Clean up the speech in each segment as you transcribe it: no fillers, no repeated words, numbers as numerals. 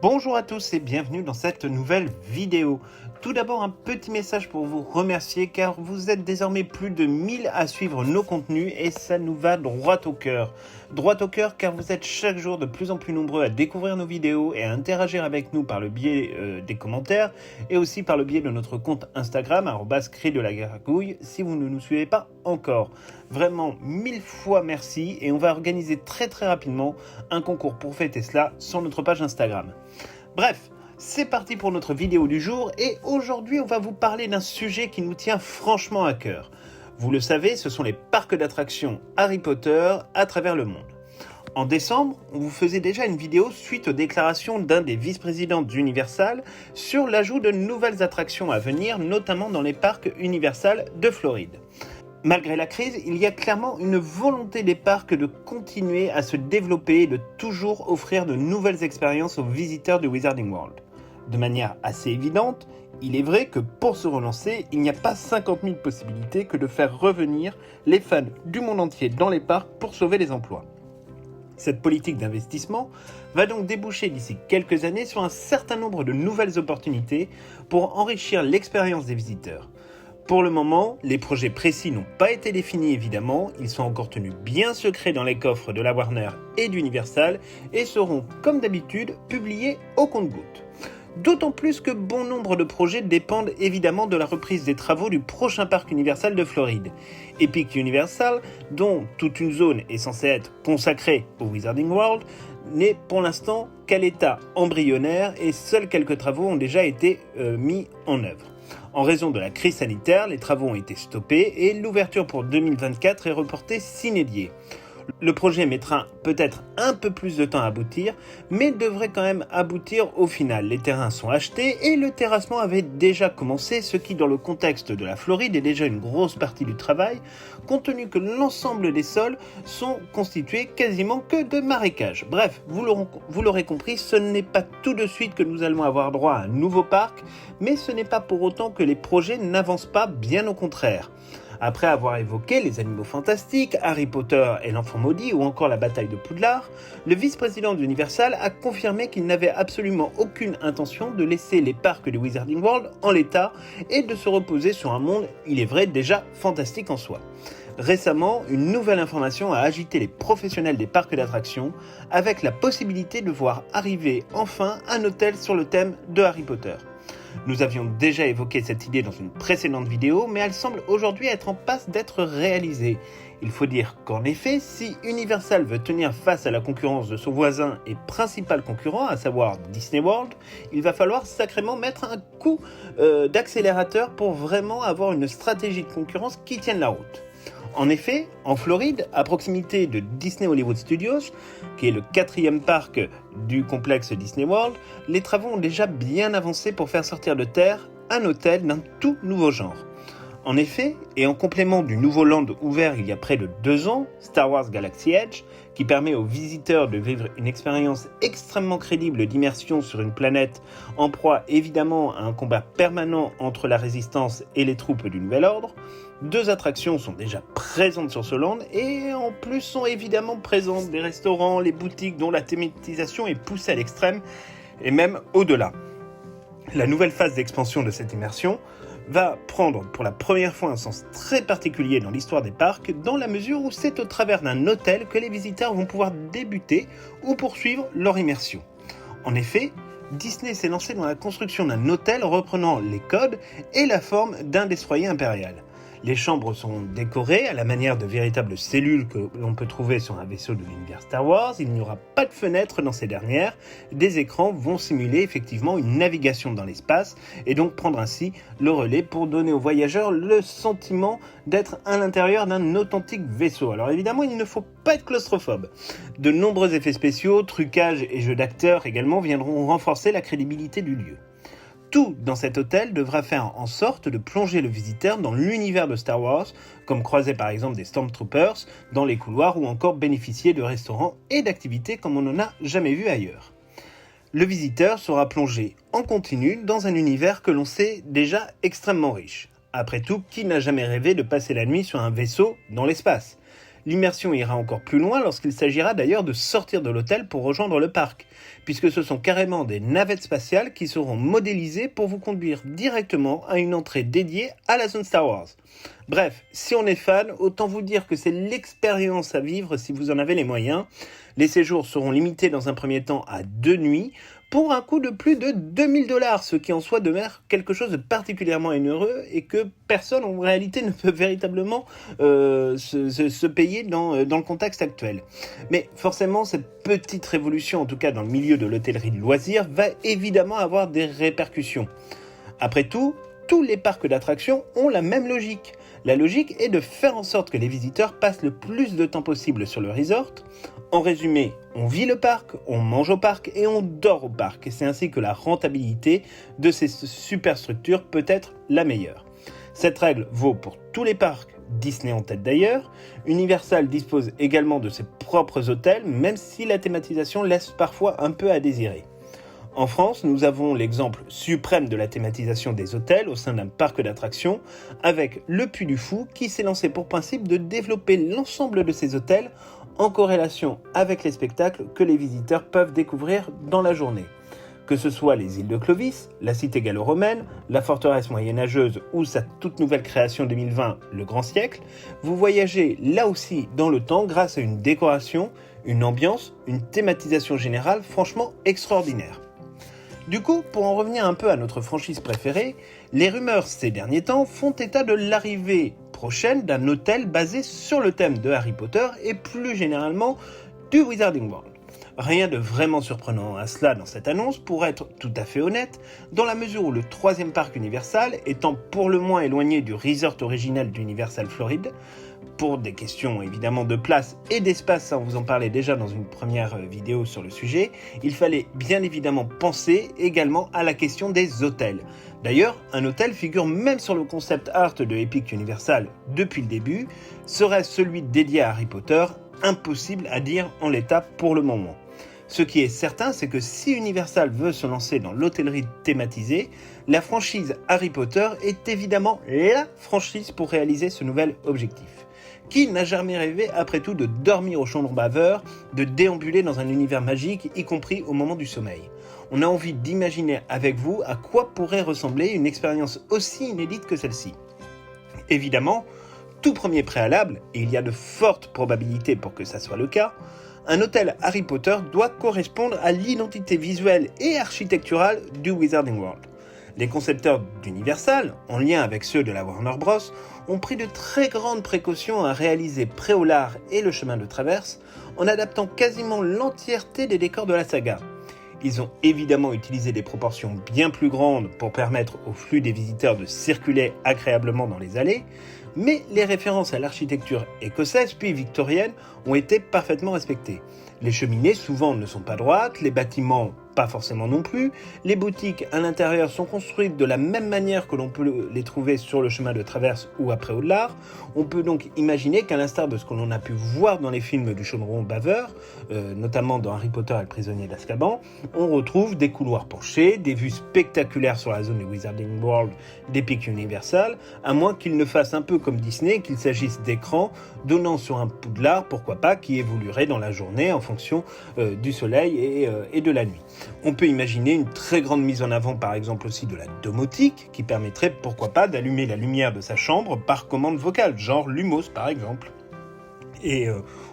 Bonjour à tous et bienvenue dans cette nouvelle vidéo. Tout d'abord un petit message pour vous remercier car vous êtes désormais plus de 1000 à suivre nos contenus et ça nous va droit au cœur. Droit au cœur car vous êtes chaque jour de plus en plus nombreux à découvrir nos vidéos et à interagir avec nous par le biais des commentaires et aussi par le biais de notre compte Instagram @cri de la gargouille si vous ne nous suivez pas encore. Vraiment 1000 fois merci et on va organiser très rapidement un concours pour fêter cela sur notre page Instagram. Bref, c'est parti pour notre vidéo du jour et aujourd'hui on va vous parler d'un sujet qui nous tient franchement à cœur. Vous le savez, ce sont les parcs d'attractions Harry Potter à travers le monde. En décembre, on vous faisait déjà une vidéo suite aux déclarations d'un des vice-présidents d'Universal sur l'ajout de nouvelles attractions à venir, notamment dans les parcs Universal de Floride. Malgré la crise, il y a clairement une volonté des parcs de continuer à se développer et de toujours offrir de nouvelles expériences aux visiteurs du Wizarding World. De manière assez évidente, il est vrai que pour se relancer, il n'y a pas 50 000 possibilités que de faire revenir les fans du monde entier dans les parcs pour sauver les emplois. Cette politique d'investissement va donc déboucher d'ici quelques années sur un certain nombre de nouvelles opportunités pour enrichir l'expérience des visiteurs. Pour le moment, les projets précis n'ont pas été définis évidemment, ils sont encore tenus bien secrets dans les coffres de la Warner et d'Universal et seront, comme d'habitude, publiés au compte-gouttes. D'autant plus que bon nombre de projets dépendent évidemment de la reprise des travaux du prochain parc Universal de Floride. Epic Universal, dont toute une zone est censée être consacrée au Wizarding World, n'est pour l'instant qu'à l'état embryonnaire et seuls quelques travaux ont déjà été mis en œuvre. En raison de la crise sanitaire, les travaux ont été stoppés et l'ouverture pour 2024 est reportée sine die. Le projet mettra peut-être un peu plus de temps à aboutir, mais devrait quand même aboutir au final. Les terrains sont achetés et le terrassement avait déjà commencé, ce qui dans le contexte de la Floride est déjà une grosse partie du travail, compte tenu que l'ensemble des sols sont constitués quasiment que de marécages. Bref, vous l'aurez compris, ce n'est pas tout de suite que nous allons avoir droit à un nouveau parc, mais ce n'est pas pour autant que les projets n'avancent pas, bien au contraire. Après avoir évoqué les animaux fantastiques, Harry Potter et l'enfant maudit ou encore la bataille de Poudlard, le vice-président d'Universal a confirmé qu'il n'avait absolument aucune intention de laisser les parcs du Wizarding World en l'état et de se reposer sur un monde, il est vrai, déjà fantastique en soi. Récemment, une nouvelle information a agité les professionnels des parcs d'attractions avec la possibilité de voir arriver enfin un hôtel sur le thème de Harry Potter. Nous avions déjà évoqué cette idée dans une précédente vidéo, mais elle semble aujourd'hui être en passe d'être réalisée. Il faut dire qu'en effet, si Universal veut tenir face à la concurrence de son voisin et principal concurrent, à savoir Disney World, il va falloir sacrément mettre un coup d'accélérateur pour vraiment avoir une stratégie de concurrence qui tienne la route. En effet, en Floride, à proximité de Disney Hollywood Studios, qui est le 4e parc du complexe Disney World, les travaux ont déjà bien avancé pour faire sortir de terre un hôtel d'un tout nouveau genre. En effet, et en complément du nouveau land ouvert il y a près de 2 ans, Star Wars Galaxy Edge, qui permet aux visiteurs de vivre une expérience extrêmement crédible d'immersion sur une planète en proie évidemment à un combat permanent entre la résistance et les troupes du Nouvel Ordre, 2 attractions sont déjà présentes sur ce land et en plus sont évidemment présentes des restaurants, les boutiques dont la thématisation est poussée à l'extrême et même au-delà. La nouvelle phase d'expansion de cette immersion va prendre pour la première fois un sens très particulier dans l'histoire des parcs, dans la mesure où c'est au travers d'un hôtel que les visiteurs vont pouvoir débuter ou poursuivre leur immersion. En effet, Disney s'est lancé dans la construction d'un hôtel reprenant les codes et la forme d'un destroyer impérial. Les chambres sont décorées à la manière de véritables cellules que l'on peut trouver sur un vaisseau de l'univers Star Wars. Il n'y aura pas de fenêtres dans ces dernières. Des écrans vont simuler effectivement une navigation dans l'espace et donc prendre ainsi le relais pour donner aux voyageurs le sentiment d'être à l'intérieur d'un authentique vaisseau. Alors évidemment, il ne faut pas être claustrophobe. De nombreux effets spéciaux, trucages et jeux d'acteurs également viendront renforcer la crédibilité du lieu. Tout dans cet hôtel devra faire en sorte de plonger le visiteur dans l'univers de Star Wars, comme croiser par exemple des Stormtroopers dans les couloirs ou encore bénéficier de restaurants et d'activités comme on n'en a jamais vu ailleurs. Le visiteur sera plongé en continu dans un univers que l'on sait déjà extrêmement riche. Après tout, qui n'a jamais rêvé de passer la nuit sur un vaisseau dans l'espace ? L'immersion ira encore plus loin lorsqu'il s'agira d'ailleurs de sortir de l'hôtel pour rejoindre le parc, puisque ce sont carrément des navettes spatiales qui seront modélisées pour vous conduire directement à une entrée dédiée à la zone Star Wars. Bref, si on est fan, autant vous dire que c'est l'expérience à vivre si vous en avez les moyens. Les séjours seront limités dans un premier temps à 2 nuits, pour un coût de plus de 2000$, ce qui en soi demeure quelque chose de particulièrement onéreux et que personne en réalité ne peut véritablement se payer dans le contexte actuel. Mais forcément, cette petite révolution, en tout cas dans le milieu de l'hôtellerie de loisirs, va évidemment avoir des répercussions. Après tout, tous les parcs d'attractions ont la même logique. La logique est de faire en sorte que les visiteurs passent le plus de temps possible sur le resort. En résumé, on vit le parc, on mange au parc et on dort au parc. Et c'est ainsi que la rentabilité de ces superstructures peut être la meilleure. Cette règle vaut pour tous les parcs, Disney en tête d'ailleurs. Universal dispose également de ses propres hôtels, même si la thématisation laisse parfois un peu à désirer. En France, nous avons l'exemple suprême de la thématisation des hôtels au sein d'un parc d'attractions, avec le Puy du Fou qui s'est lancé pour principe de développer l'ensemble de ses hôtels en corrélation avec les spectacles que les visiteurs peuvent découvrir dans la journée. Que ce soit les îles de Clovis, la cité gallo-romaine, la forteresse moyenâgeuse ou sa toute nouvelle création 2020, le Grand Siècle, vous voyagez là aussi dans le temps grâce à une décoration, une ambiance, une thématisation générale franchement extraordinaire. Du coup, pour en revenir un peu à notre franchise préférée, les rumeurs ces derniers temps font état de l'arrivée prochaine d'un hôtel basé sur le thème de Harry Potter et plus généralement du Wizarding World. Rien de vraiment surprenant à cela dans cette annonce, pour être tout à fait honnête, dans la mesure où le 3e parc Universal, étant pour le moins éloigné du resort original d'Universal Floride, pour des questions évidemment de place et d'espace, ça on vous en parlait déjà dans une première vidéo sur le sujet, il fallait bien évidemment penser également à la question des hôtels. D'ailleurs, un hôtel figure même sur le concept art de Epic Universal depuis le début. Serait-ce celui dédié à Harry Potter? Impossible à dire en l'état pour le moment. Ce qui est certain, c'est que si Universal veut se lancer dans l'hôtellerie thématisée, la franchise Harry Potter est évidemment la franchise pour réaliser ce nouvel objectif. Qui n'a jamais rêvé, après tout, de dormir au chaudron baveur, de déambuler dans un univers magique, y compris au moment du sommeil? On a envie d'imaginer avec vous à quoi pourrait ressembler une expérience aussi inédite que celle-ci. Évidemment, tout premier préalable, et il y a de fortes probabilités pour que ça soit le cas, un hôtel Harry Potter doit correspondre à l'identité visuelle et architecturale du Wizarding World. Les concepteurs d'Universal, en lien avec ceux de la Warner Bros, ont pris de très grandes précautions à réaliser Préolard et le chemin de traverse en adaptant quasiment l'entièreté des décors de la saga. Ils ont évidemment utilisé des proportions bien plus grandes pour permettre au flux des visiteurs de circuler agréablement dans les allées, mais les références à l'architecture écossaise puis victorienne ont été parfaitement respectées. Les cheminées souvent ne sont pas droites, les bâtiments pas forcément non plus, les boutiques à l'intérieur sont construites de la même manière que l'on peut les trouver sur le chemin de traverse ou à Préolard. On peut donc imaginer qu'à l'instar de ce que l'on a pu voir dans les films du chaudron baveur, notamment dans Harry Potter et le prisonnier d'Azkaban, on retrouve des couloirs penchés, des vues spectaculaires sur la zone du Wizarding World d'Epic Universal, à moins qu'il ne fasse un peu comme Disney, qu'il s'agisse d'écrans donnant sur un Poudlard, pourquoi pas, qui évoluerait dans la journée en fonction du soleil et de la nuit. On peut imaginer une très grande mise en avant par exemple aussi de la domotique qui permettrait pourquoi pas d'allumer la lumière de sa chambre par commande vocale, genre Lumos par exemple. Et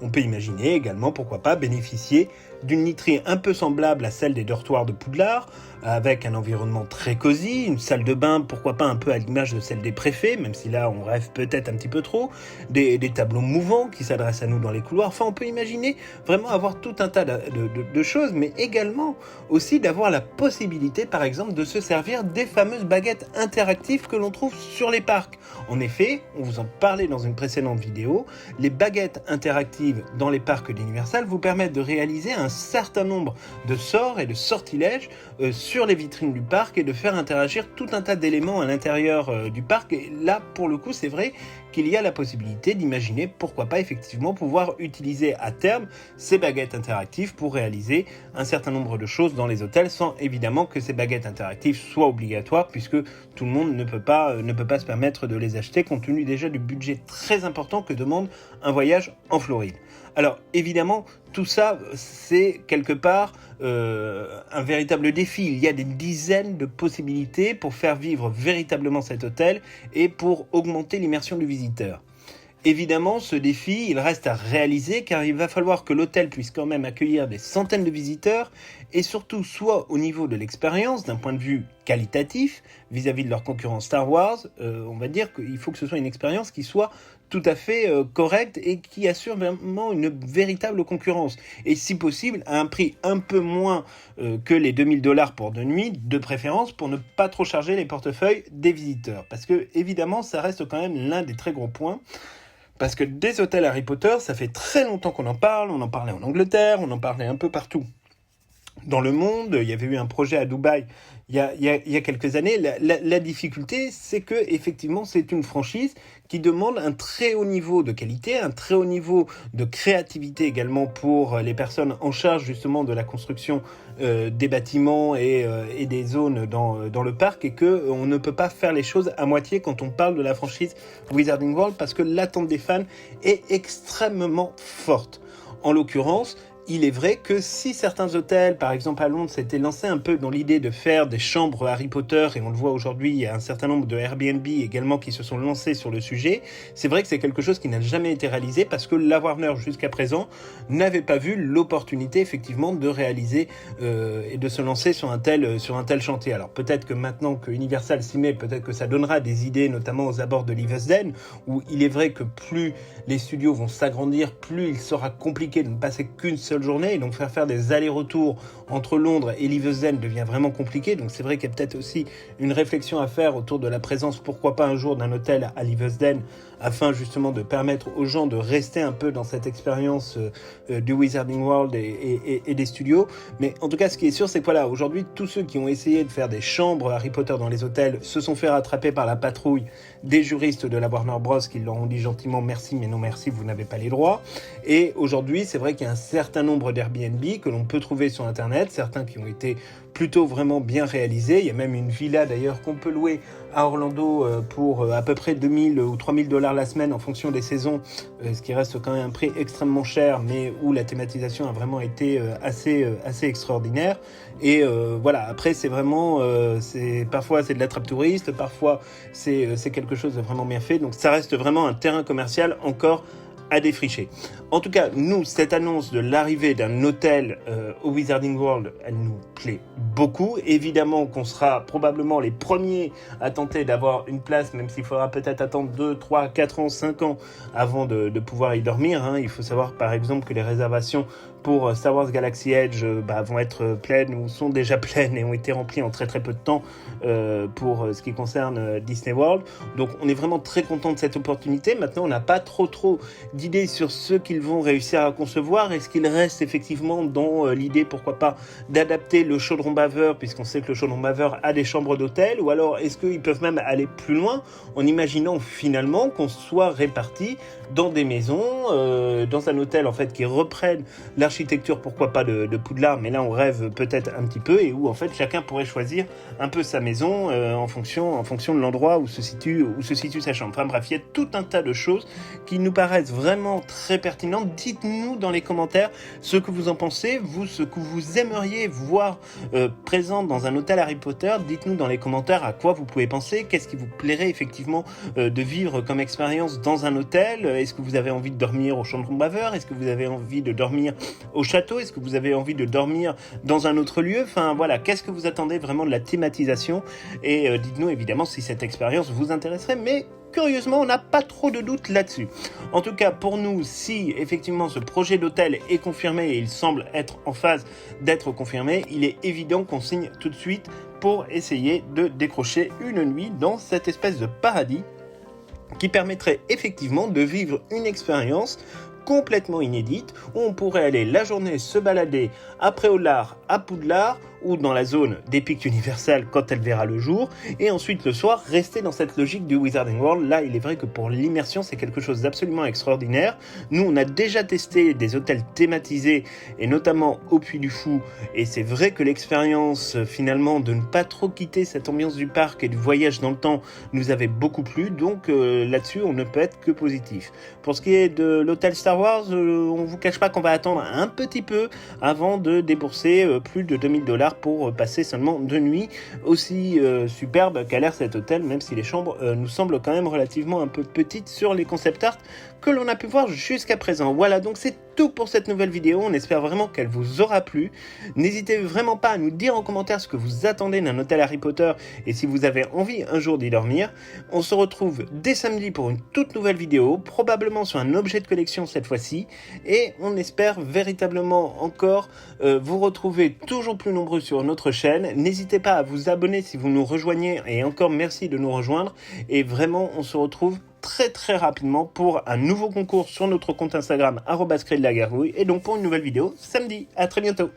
on peut imaginer également pourquoi pas bénéficier d'une literie un peu semblable à celle des dortoirs de Poudlard, avec un environnement très cosy, une salle de bain pourquoi pas un peu à l'image de celle des préfets, même si là on rêve peut-être un petit peu trop, des tableaux mouvants qui s'adressent à nous dans les couloirs. Enfin, on peut imaginer vraiment avoir tout un tas de choses, mais également aussi d'avoir la possibilité par exemple de se servir des fameuses baguettes interactives que l'on trouve sur les parcs. En effet, on vous en parlait dans une précédente vidéo, les baguettes interactives dans les parcs d'Universal vous permettent de réaliser un certain nombre de sorts et de sortilèges sur les vitrines du parc et de faire interagir tout un tas d'éléments à l'intérieur du parc. Et là, pour le coup, c'est vrai qu'il y a la possibilité d'imaginer, pourquoi pas effectivement pouvoir utiliser à terme ces baguettes interactives pour réaliser un certain nombre de choses dans les hôtels, sans évidemment que ces baguettes interactives soient obligatoires, puisque tout le monde ne peut pas se permettre de les acheter, compte tenu déjà du budget très important que demande un voyage en Floride. Alors évidemment, tout ça, c'est quelque part un véritable défi. Il y a des dizaines de possibilités pour faire vivre véritablement cet hôtel et pour augmenter l'immersion du visiteur. Évidemment, ce défi, il reste à réaliser car il va falloir que l'hôtel puisse quand même accueillir des centaines de visiteurs et surtout soit au niveau de l'expérience, d'un point de vue qualitatif, vis-à-vis de leur concurrent Star Wars, on va dire qu'il faut que ce soit une expérience qui soit tout à fait correcte et qui assure vraiment une véritable concurrence. Et si possible, à un prix un peu moins que les $2000 pour 2 nuits, de préférence pour ne pas trop charger les portefeuilles des visiteurs. Parce que évidemment, ça reste quand même l'un des très gros points. Parce que des hôtels Harry Potter, ça fait très longtemps qu'on en parle, on en parlait en Angleterre, on en parlait un peu partout dans le monde. Il y avait eu un projet à Dubaï il y a quelques années. La difficulté, c'est que effectivement, c'est une franchise qui demande un très haut niveau de qualité, un très haut niveau de créativité également pour les personnes en charge justement de la construction des bâtiments et des zones dans le parc, et que on ne peut pas faire les choses à moitié quand on parle de la franchise Wizarding World, parce que l'attente des fans est extrêmement forte. En l'occurrence, il est vrai que si certains hôtels, par exemple à Londres, s'étaient lancés un peu dans l'idée de faire des chambres Harry Potter, et on le voit aujourd'hui, il y a un certain nombre de Airbnb également qui se sont lancés sur le sujet, c'est vrai que c'est quelque chose qui n'a jamais été réalisé parce que la Warner jusqu'à présent n'avait pas vu l'opportunité effectivement de réaliser et de se lancer sur un tel chantier. Alors peut-être que maintenant que Universal s'y met, peut-être que ça donnera des idées, notamment aux abords de Leavesden, où il est vrai que plus les studios vont s'agrandir, plus il sera compliqué de ne passer qu'une seule journée, et donc faire des allers-retours entre Londres et Leavesden devient vraiment compliqué. Donc c'est vrai qu'il y a peut-être aussi une réflexion à faire autour de la présence, pourquoi pas un jour, d'un hôtel à Leavesden, afin justement de permettre aux gens de rester un peu dans cette expérience du Wizarding World et des studios. Mais en tout cas, ce qui est sûr, c'est que voilà, aujourd'hui, tous ceux qui ont essayé de faire des chambres Harry Potter dans les hôtels se sont fait rattraper par la patrouille des juristes de la Warner Bros. Qui leur ont dit gentiment merci, mais non merci, vous n'avez pas les droits. Et aujourd'hui, c'est vrai qu'il y a un certain nombre d'Airbnb que l'on peut trouver sur Internet, certains qui ont été plutôt vraiment bien réalisés. Il y a même une villa d'ailleurs qu'on peut louer à Orlando pour à peu près 2000 ou 3000 $ la semaine en fonction des saisons, ce qui reste quand même un prix extrêmement cher, mais où la thématisation a vraiment été assez extraordinaire. Et voilà, après c'est vraiment, parfois c'est de l'attrape touriste, parfois c'est quelque chose de vraiment bien fait, donc ça reste vraiment un terrain commercial encore à défricher. En tout cas, nous, cette annonce de l'arrivée d'un hôtel au Wizarding World, elle nous plaît beaucoup. Évidemment qu'on sera probablement les premiers à tenter d'avoir une place, même s'il faudra peut-être attendre 2, 3, 4 ans, 5 ans avant de pouvoir y dormir. Il faut savoir par exemple que les réservations pour Star Wars Galaxy Edge vont être pleines ou sont déjà pleines et ont été remplies en très très peu de temps pour ce qui concerne Disney World. Donc on est vraiment très content de cette opportunité. Maintenant, on n'a pas trop d'idées sur ce qu'ils vont réussir à concevoir. Est-ce qu'il reste effectivement dans l'idée, pourquoi pas, d'adapter le chaudron baveur, puisqu'on sait que le chaudron baveur a des chambres d'hôtel, ou alors est-ce qu'ils peuvent même aller plus loin en imaginant finalement qu'on soit répartis dans des maisons, dans un hôtel en fait qui reprenne l'architecture, pourquoi pas de Poudlard, mais là on rêve peut-être un petit peu, et où en fait chacun pourrait choisir un peu sa maison en fonction de l'endroit où se situe sa chambre. Enfin bref, il y a tout un tas de choses qui nous paraissent vraiment très pertinentes. Dites-nous dans les commentaires ce que vous en pensez, vous, ce que vous aimeriez voir présent dans un hôtel Harry Potter. Dites-nous dans les commentaires à quoi vous pouvez penser, qu'est-ce qui vous plairait effectivement de vivre comme expérience dans un hôtel. Est-ce que vous avez envie de dormir au chaudron baveur? Est-ce que vous avez envie de dormir au château? Est-ce que vous avez envie de dormir dans un autre lieu? Enfin voilà, qu'est-ce que vous attendez vraiment de la thématisation? Et dites-nous évidemment si cette expérience vous intéresserait, mais curieusement, on n'a pas trop de doutes là-dessus. En tout cas, pour nous, si effectivement ce projet d'hôtel est confirmé, et il semble être en phase d'être confirmé, il est évident qu'on signe tout de suite pour essayer de décrocher une nuit dans cette espèce de paradis qui permettrait effectivement de vivre une expérience complètement inédite où on pourrait aller la journée se balader à Préolard, à Poudlard ou dans la zone des Pics Universal quand elle verra le jour, et ensuite le soir rester dans cette logique du Wizarding World. Là, il est vrai que pour l'immersion, c'est quelque chose d'absolument extraordinaire. Nous, on a déjà testé des hôtels thématisés, et notamment au Puy du Fou, et c'est vrai que l'expérience finalement de ne pas trop quitter cette ambiance du parc et du voyage dans le temps nous avait beaucoup plu, donc là-dessus, on ne peut être que positif. Pour ce qui est de l'hôtel Star Wars, on vous cache pas qu'on va attendre un petit peu avant de débourser plus de 2000$ pour passer seulement 2 nuits, aussi superbe qu'a l'air cet hôtel, même si les chambres nous semblent quand même relativement un peu petites sur les concept art que l'on a pu voir jusqu'à présent. Voilà, donc c'est tout pour cette nouvelle vidéo, on espère vraiment qu'elle vous aura plu. N'hésitez vraiment pas à nous dire en commentaire ce que vous attendez d'un hôtel Harry Potter et si vous avez envie un jour d'y dormir. On se retrouve dès samedi pour une toute nouvelle vidéo, probablement sur un objet de collection cette fois-ci, et on espère véritablement encore vous retrouver toujours plus nombreux sur notre chaîne. N'hésitez pas à vous abonner si vous nous rejoignez, et encore merci de nous rejoindre, et vraiment on se retrouve très rapidement pour un nouveau concours sur notre compte Instagram @créedelagargouille, et donc pour une nouvelle vidéo samedi. À très bientôt.